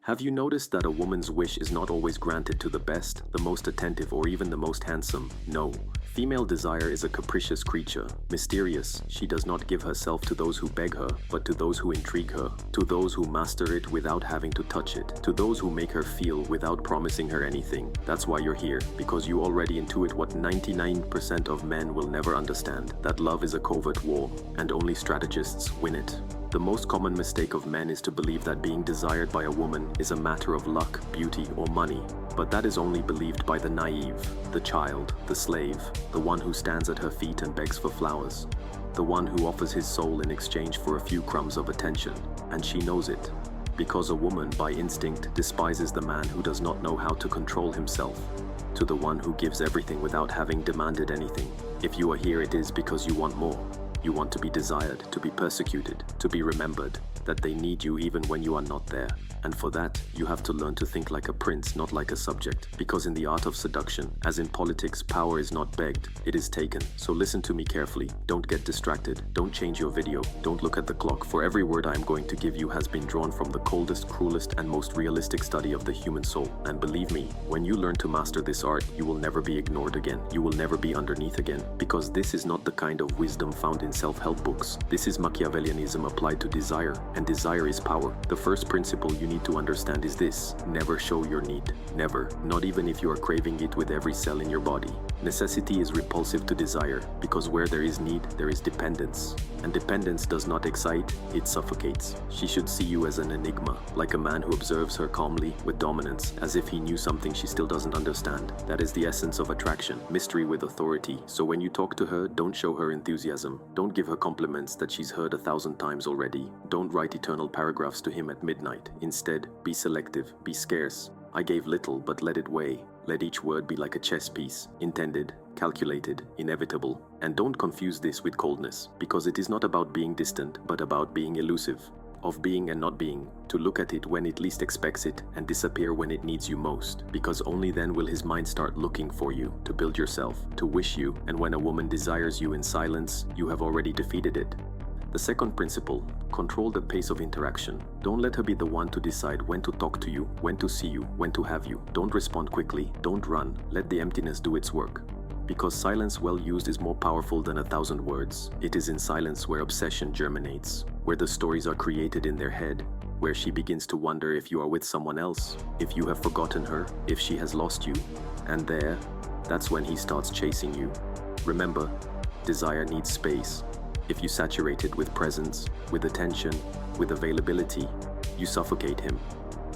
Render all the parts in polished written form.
Have you noticed that a woman's wish is not always granted to the best, the most attentive, or even the most handsome? No. Female desire is a capricious creature, mysterious. She does not give herself to those who beg her, but to those who intrigue her, to those who master it without having to touch it, to those who make her feel without promising her anything. That's why you're here, because you already intuit what 99% of men will never understand, that love is a covert war, and only strategists win it. The most common mistake of men is to believe that being desired by a woman is a matter of luck, beauty, or money. But that is only believed by the naive, the child, the slave, the one who stands at her feet and begs for flowers, the one who offers his soul in exchange for a few crumbs of attention. And she knows it, because a woman by instinct despises the man who does not know how to control himself, to the one who gives everything without having demanded anything. If you are here, it is because you want more. You want to be desired, to be persecuted, to be remembered, that they need you even when you are not there. And for that, you have to learn to think like a prince, not like a subject. Because in the art of seduction, as in politics, power is not begged, it is taken. So listen to me carefully. Don't get distracted. Don't change your video. Don't look at the clock, for every word I am going to give you has been drawn from the coldest, cruelest, and most realistic study of the human soul. And believe me, when you learn to master this art, you will never be ignored again. You will never be underneath again. Because this is not the kind of wisdom found in self-help books. This is Machiavellianism applied to desire, and desire is power. The first principle you need to understand is this: never show your need. Never. Not even if you are craving it with every cell in your body. Necessity is repulsive to desire, because where there is need, there is dependence. And dependence does not excite, it suffocates. She should see you as an enigma, like a man who observes her calmly, with dominance, as if he knew something she still doesn't understand. That is the essence of attraction, mystery with authority. So when you talk to her, don't show her enthusiasm. Don't give her compliments that she's heard 1,000 times already. Don't write eternal paragraphs to him at midnight. Instead, be selective, be scarce. I gave little, but let it weigh. Let each word be like a chess piece, intended, calculated, inevitable. And don't confuse this with coldness, because it is not about being distant, but about being elusive, of being and not being, to look at it when it least expects it and disappear when it needs you most, because only then will his mind start looking for you, to build yourself, to wish you, and when a woman desires you in silence, you have already defeated it. The second principle: control the pace of interaction. Don't let her be the one to decide when to talk to you, when to see you, when to have you. Don't respond quickly, don't run, let the emptiness do its work. Because silence well used is more powerful than 1,000 words. It is in silence where obsession germinates, where the stories are created in their head, where she begins to wonder if you are with someone else, if you have forgotten her, if she has lost you. And that's when he starts chasing you. Remember, desire needs space. If you saturate it with presence, with attention, with availability, you suffocate him.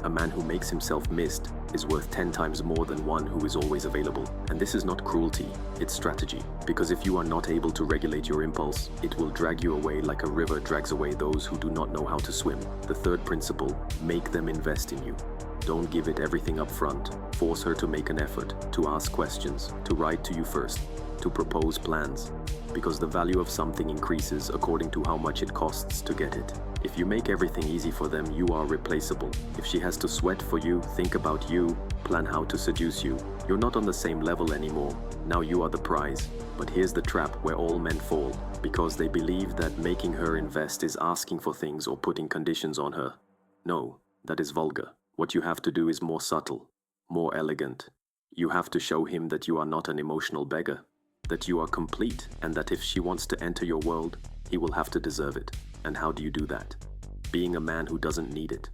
A man who makes himself missed is worth 10 times more than one who is always available. And this is not cruelty, it's strategy. Because if you are not able to regulate your impulse, it will drag you away like a river drags away those who do not know how to swim. The third principle: make them invest in you. Don't give it everything up front. Force her to make an effort, to ask questions, to write to you first, to propose plans. Because the value of something increases according to how much it costs to get it. If you make everything easy for them, you are replaceable. If she has to sweat for you, think about you, plan how to seduce you, you're not on the same level anymore. Now you are the prize. But here's the trap where all men fall, because they believe that making her invest is asking for things or putting conditions on her. No, that is vulgar. What you have to do is more subtle, more elegant. You have to show him that you are not an emotional beggar, that you are complete, and that if she wants to enter your world, he will have to deserve it. And how do you do that? Being a man who doesn't need it.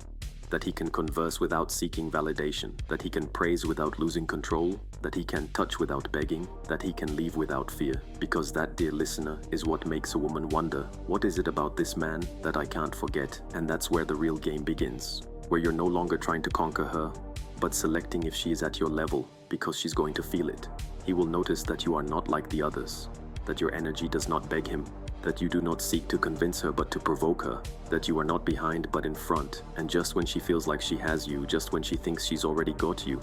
That he can converse without seeking validation, that he can praise without losing control, that he can touch without begging, that he can leave without fear. Because that, dear listener, is what makes a woman wonder, what is it about this man that I can't forget? And that's where the real game begins, where you're no longer trying to conquer her, but selecting if she is at your level, because she's going to feel it. He will notice that you are not like the others, that your energy does not beg him, that you do not seek to convince her but to provoke her, that you are not behind but in front, and just when she feels like she has you, just when she thinks she's already got you,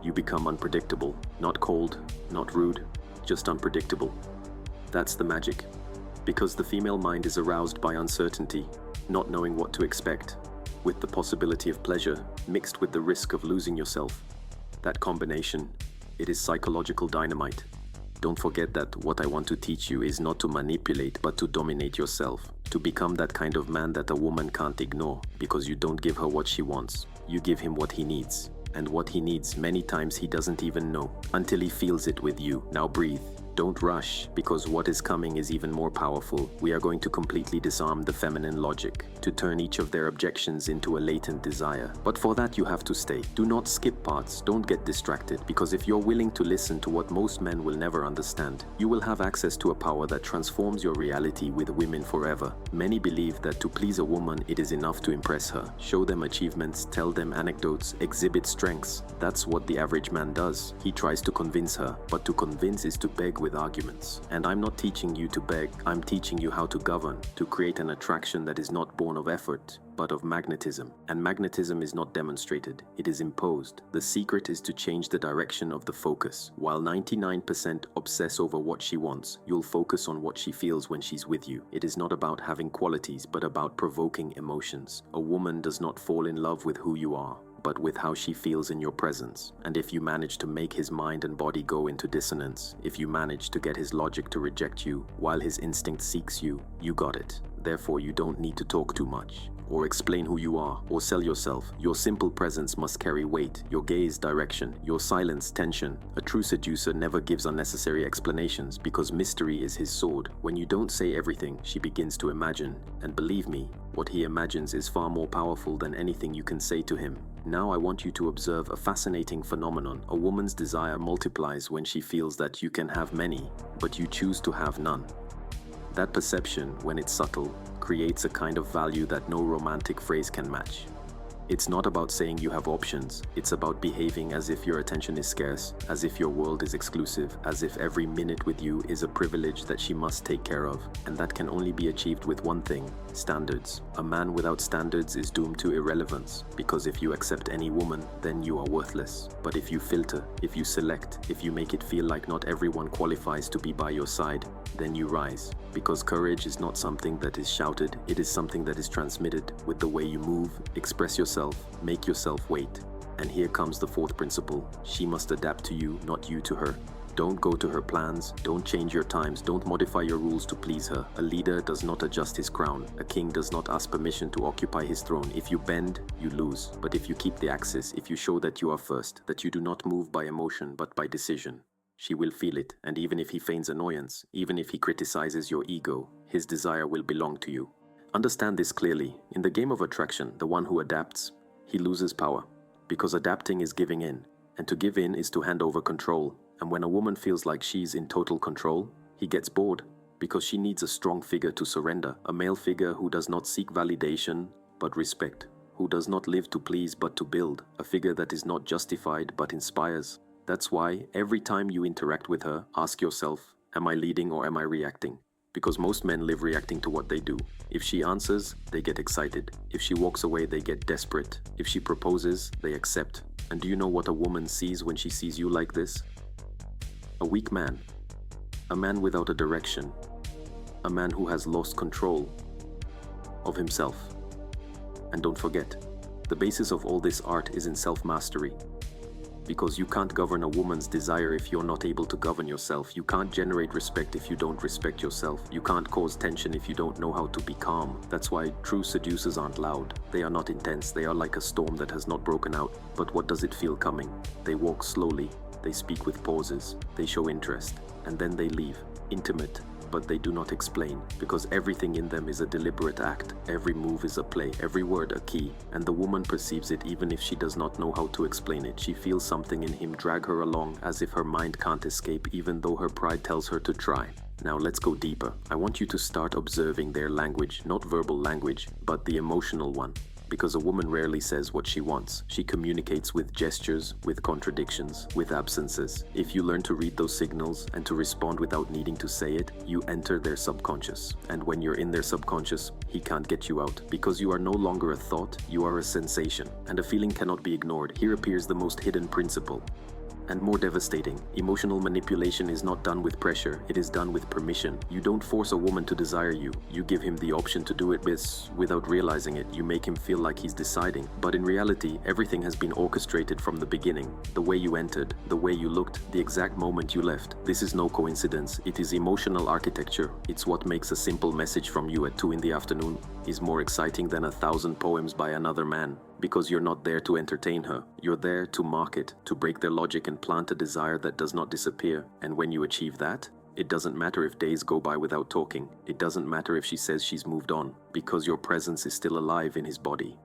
you become unpredictable. Not cold, not rude, just unpredictable. That's the magic. Because the female mind is aroused by uncertainty, not knowing what to expect, with the possibility of pleasure mixed with the risk of losing yourself. That combination, it is psychological dynamite. Don't forget that what I want to teach you is not to manipulate but to dominate yourself, to become that kind of man that a woman can't ignore because you don't give her what she wants. You give him what he needs. And what he needs many times he doesn't even know, until he feels it with you. Now breathe. Don't rush, because what is coming is even more powerful. We are going to completely disarm the feminine logic, to turn each of their objections into a latent desire. But for that you have to stay. Do not skip parts, don't get distracted, because if you're willing to listen to what most men will never understand, you will have access to a power that transforms your reality with women forever. Many believe that to please a woman it is enough to impress her, show them achievements, tell them anecdotes, exhibit strengths. That's what the average man does. He tries to convince her, but to convince is to beg with arguments. And I'm not teaching you to beg, I'm teaching you how to govern, to create an attraction that is not born of effort, but of magnetism. And magnetism is not demonstrated, it is imposed. The secret is to change the direction of the focus. While 99% obsess over what she wants, you'll focus on what she feels when she's with you. It is not about having qualities, but about provoking emotions. A woman does not fall in love with who you are, but with how she feels in your presence. And if you manage to make his mind and body go into dissonance, if you manage to get his logic to reject you while his instinct seeks you, you got it. Therefore, you don't need to talk too much, or explain who you are, or sell yourself. Your simple presence must carry weight, your gaze direction, your silence tension. A true seducer never gives unnecessary explanations, because mystery is his sword. When you don't say everything, she begins to imagine. And believe me, what he imagines is far more powerful than anything you can say to him. Now I want you to observe a fascinating phenomenon. A woman's desire multiplies when she feels that you can have many, but you choose to have none. That perception, when it's subtle, creates a kind of value that no romantic phrase can match. It's not about saying you have options, it's about behaving as if your attention is scarce, as if your world is exclusive, as if every minute with you is a privilege that she must take care of. And that can only be achieved with one thing: standards. A man without standards is doomed to irrelevance, because if you accept any woman, then you are worthless. But if you filter, if you select, if you make it feel like not everyone qualifies to be by your side, then you rise. Because courage is not something that is shouted, it is something that is transmitted with the way you move, express yourself, make yourself wait. And here comes the fourth principle: she must adapt to you, not you to her. Don't go to her plans, don't change your times, don't modify your rules to please her. A leader does not adjust his crown. A king does not ask permission to occupy his throne. If you bend, you lose. But if you keep the axis, if you show that you are first, that you do not move by emotion but by decision, she will feel it. And even if he feigns annoyance, even if he criticizes your ego, his desire will belong to you. Understand this clearly. In the game of attraction, the one who adapts, he loses power. Because adapting is giving in, and to give in is to hand over control. And when a woman feels like she's in total control, he gets bored, because she needs a strong figure to surrender. A male figure who does not seek validation, but respect. Who does not live to please, but to build. A figure that is not justified, but inspires. That's why every time you interact with her, ask yourself, am I leading or am I reacting? Because most men live reacting to what they do. If she answers, they get excited. If she walks away, they get desperate. If she proposes, they accept. And do you know what a woman sees when she sees you like this? A weak man. A man without a direction. A man who has lost control of himself. And don't forget, the basis of all this art is in self-mastery. Because you can't govern a woman's desire if you're not able to govern yourself. You can't generate respect if you don't respect yourself. You can't cause tension if you don't know how to be calm. That's why true seducers aren't loud. They are not intense. They are like a storm that has not broken out. But what does it feel coming? They walk slowly. They speak with pauses. They show interest. And then they leave. Intimate. But they do not explain, because everything in them is a deliberate act. Every move is a play, every word a key, and the woman perceives it even if she does not know how to explain it. She feels something in him drag her along, as if her mind can't escape even though her pride tells her to try. Now let's go deeper. I want you to start observing their language, not verbal language, but the emotional one. Because a woman rarely says what she wants. She communicates with gestures, with contradictions, with absences. If you learn to read those signals and to respond without needing to say it, you enter their subconscious. And when you're in their subconscious, he can't get you out. Because you are no longer a thought, you are a sensation. And a feeling cannot be ignored. Here appears the most hidden principle. And more devastating, emotional manipulation is not done with pressure, it is done with permission. You don't force a woman to desire you. You give him the option to do it without realizing it. You make him feel like he's deciding. But in reality, everything has been orchestrated from the beginning. The way you entered, the way you looked, the exact moment you left. This is no coincidence. It is emotional architecture. It's what makes a simple message from you at 2 in the afternoon is more exciting than 1,000 poems by another man. Because you're not there to entertain her. You're there to market, to break their logic and plant a desire that does not disappear. And when you achieve that, it doesn't matter if days go by without talking. It doesn't matter if she says she's moved on, because your presence is still alive in his body.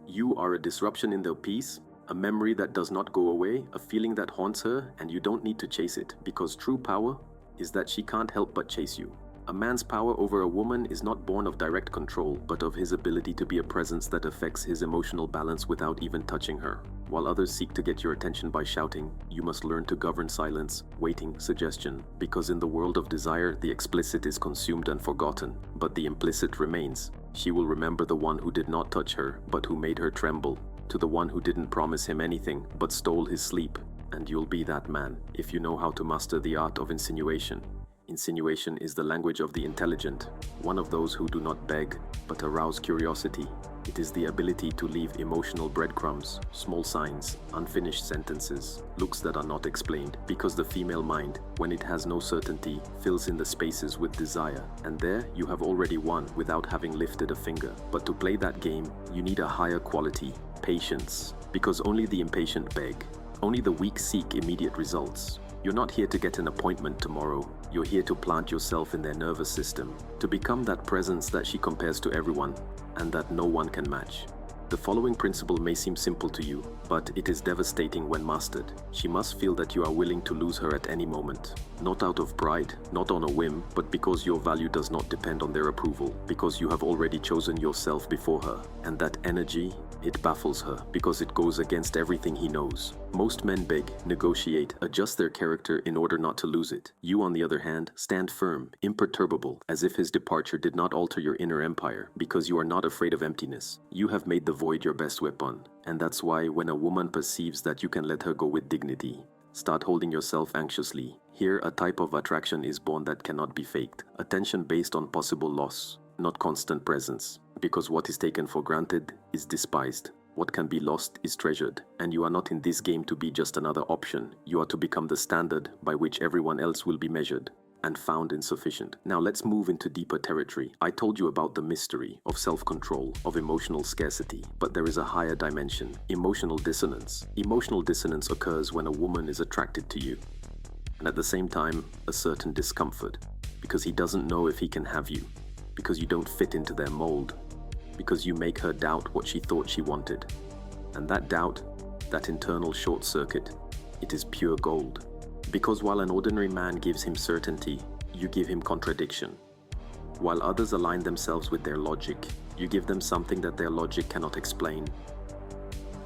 You are a disruption in their peace, a memory that does not go away, a feeling that haunts her, and you don't need to chase it, because true power is that she can't help but chase you. A man's power over a woman is not born of direct control, but of his ability to be a presence that affects his emotional balance without even touching her. While others seek to get your attention by shouting, you must learn to govern silence, waiting, suggestion, because in the world of desire, the explicit is consumed and forgotten, but the implicit remains. She will remember the one who did not touch her, but who made her tremble, to the one who didn't promise him anything, but stole his sleep, and you'll be that man, if you know how to master the art of insinuation. Insinuation is the language of the intelligent, one of those who do not beg, but arouse curiosity. It is the ability to leave emotional breadcrumbs, small signs, unfinished sentences, looks that are not explained, because the female mind, when it has no certainty, fills in the spaces with desire, and there you have already won without having lifted a finger. But to play that game, you need a higher quality, patience, because only the impatient beg. Only the weak seek immediate results. You're not here to get an appointment tomorrow. You're here to plant yourself in their nervous system, to become that presence that she compares to everyone, and that no one can match. The following principle may seem simple to you, but it is devastating when mastered. She must feel that you are willing to lose her at any moment. Not out of pride, not on a whim, but because your value does not depend on their approval, because you have already chosen yourself before her. And that energy, it baffles her, because it goes against everything he knows. Most men beg, negotiate, adjust their character in order not to lose it. You, on the other hand, stand firm, imperturbable, as if his departure did not alter your inner empire, because you are not afraid of emptiness. You have made the void your best weapon, and that's why when a woman perceives that you can let her go with dignity, start holding yourself anxiously. Here, a type of attraction is born that cannot be faked. Attention based on possible loss, not constant presence, because what is taken for granted is despised. What can be lost is treasured, and you are not in this game to be just another option. You are to become the standard by which everyone else will be measured and found insufficient. Now let's move into deeper territory. I told you about the mystery of self-control, of emotional scarcity, but there is a higher dimension, emotional dissonance. Emotional dissonance occurs when a woman is attracted to you, and at the same time, a certain discomfort, because he doesn't know if he can have you, because you don't fit into their mold, because you make her doubt what she thought she wanted. And that doubt, that internal short circuit, it is pure gold. Because while an ordinary man gives him certainty, you give him contradiction. While others align themselves with their logic, you give them something that their logic cannot explain.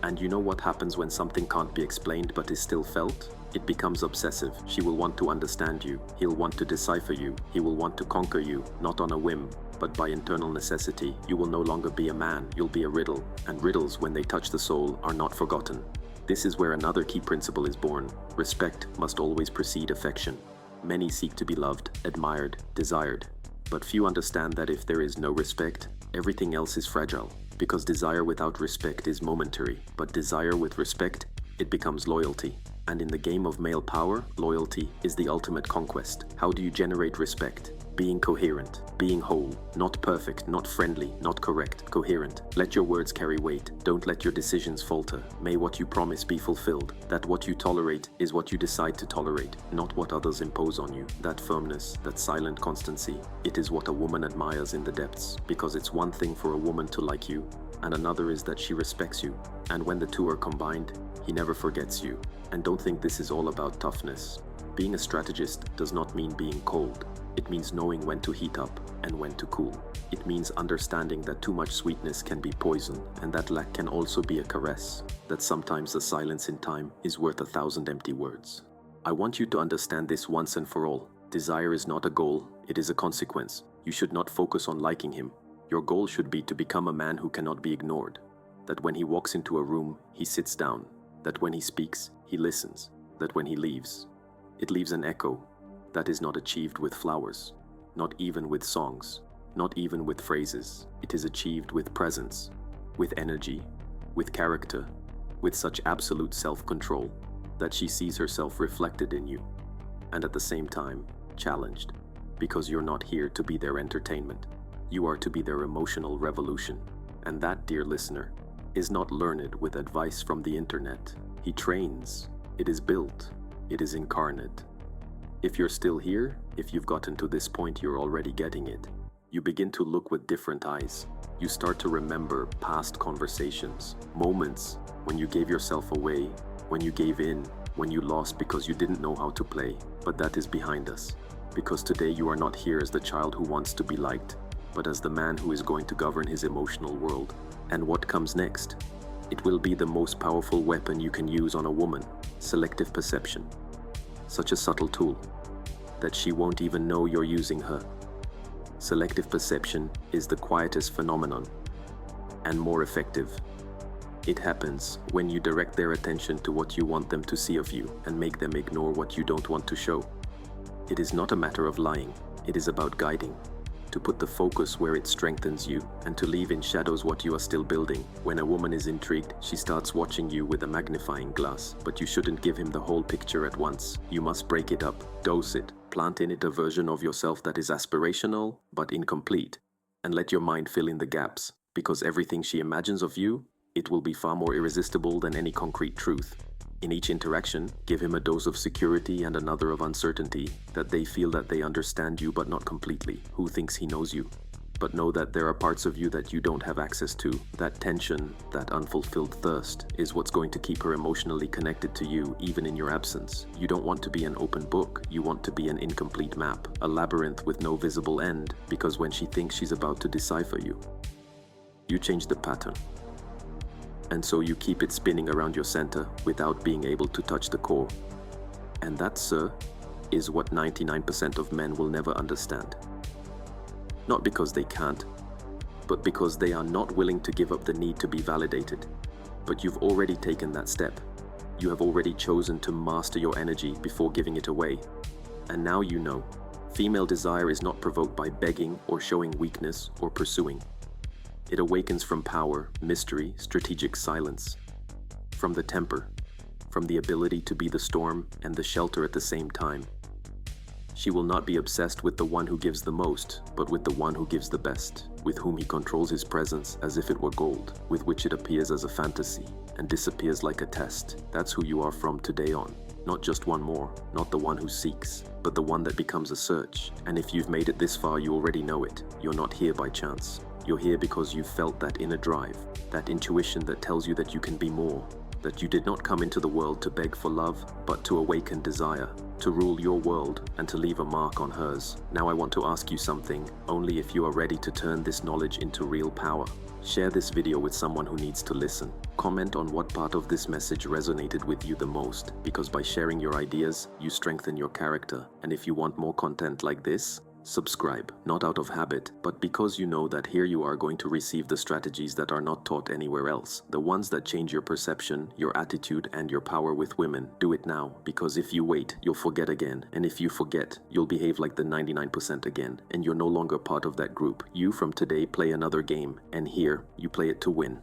And you know what happens when something can't be explained but is still felt? It becomes obsessive. She will want to understand you. He'll want to decipher you. He will want to conquer you, not on a whim, but by internal necessity. You will no longer be a man, you'll be a riddle. And riddles, when they touch the soul, are not forgotten. This is where another key principle is born. Respect must always precede affection. Many seek to be loved, admired, desired. But few understand that if there is no respect, everything else is fragile. Because desire without respect is momentary, but desire with respect, it becomes loyalty. And in the game of male power, loyalty is the ultimate conquest. How do you generate respect? Being coherent, being whole, not perfect, not friendly, not correct, coherent. Let your words carry weight. Don't let your decisions falter. May what you promise be fulfilled. That what you tolerate is what you decide to tolerate, not what others impose on you. That firmness, that silent constancy, it is what a woman admires in the depths. Because it's one thing for a woman to like you, and another is that she respects you. And when the two are combined, he never forgets you. And don't think this is all about toughness. Being a strategist does not mean being cold. It means knowing when to heat up and when to cool. It means understanding that too much sweetness can be poison, and that lack can also be a caress. That sometimes the silence in time is worth 1,000 empty words. I want you to understand this once and for all. Desire is not a goal, it is a consequence. You should not focus on liking him. Your goal should be to become a man who cannot be ignored. That when he walks into a room, he sits down. That when he speaks, he listens. That when he leaves, it leaves an echo. That is not achieved with flowers, not even with songs, not even with phrases. It is achieved with presence, with energy, with character, with such absolute self-control that she sees herself reflected in you, and at the same time, challenged, because you're not here to be their entertainment. You are to be their emotional revolution. And that, dear listener, is not learned with advice from the internet. He trains. It is built. It is incarnate. If you're still here, if you've gotten to this point, you're already getting it. You begin to look with different eyes. You start to remember past conversations, moments when you gave yourself away, when you gave in, when you lost because you didn't know how to play. But that is behind us. Because today you are not here as the child who wants to be liked, but as the man who is going to govern his emotional world. And what comes next? It will be the most powerful weapon you can use on a woman: selective perception. Such a subtle tool that she won't even know you're using her. Selective perception is the quietest phenomenon and more effective. It happens when you direct their attention to what you want them to see of you and make them ignore what you don't want to show. It is not a matter of lying, it is about guiding. To put the focus where it strengthens you and to leave in shadows what you are still building. When a woman is intrigued, she starts watching you with a magnifying glass, but you shouldn't give him the whole picture at once. You must break it up, dose it, plant in it a version of yourself that is aspirational but incomplete, and let your mind fill in the gaps, because everything she imagines of you, it will be far more irresistible than any concrete truth. In each interaction, give him a dose of security and another of uncertainty, that they feel that they understand you but not completely. Who thinks he knows you? But know that there are parts of you that you don't have access to. That tension, that unfulfilled thirst, is what's going to keep her emotionally connected to you even in your absence. You don't want to be an open book, you want to be an incomplete map, a labyrinth with no visible end, because when she thinks she's about to decipher you, you change the pattern. And so you keep it spinning around your center without being able to touch the core. And that, sir, is what 99% of men will never understand. Not because they can't, but because they are not willing to give up the need to be validated. But you've already taken that step. You have already chosen to master your energy before giving it away. And now you know, female desire is not provoked by begging or showing weakness or pursuing. It awakens from power, mystery, strategic silence, from the temper, from the ability to be the storm and the shelter at the same time. She will not be obsessed with the one who gives the most, but with the one who gives the best, with whom he controls his presence as if it were gold, with which it appears as a fantasy and disappears like a test. That's who you are from today on. Not just one more, not the one who seeks, but the one that becomes a search. And if you've made it this far, you already know it. You're not here by chance. You're here because you felt that inner drive, that intuition that tells you that you can be more, that you did not come into the world to beg for love, but to awaken desire, to rule your world and to leave a mark on hers. Now I want to ask you something, only if you are ready to turn this knowledge into real power. Share this video with someone who needs to listen. Comment on what part of this message resonated with you the most, because by sharing your ideas, you strengthen your character. And if you want more content like this, subscribe, not out of habit, but because you know that here you are going to receive the strategies that are not taught anywhere else, the ones that change your perception, your attitude, and your power with women. Do it now, because if you wait, you'll forget again, and if you forget, you'll behave like the 99% again, and you're no longer part of that group. You from today play another game, and here, you play it to win.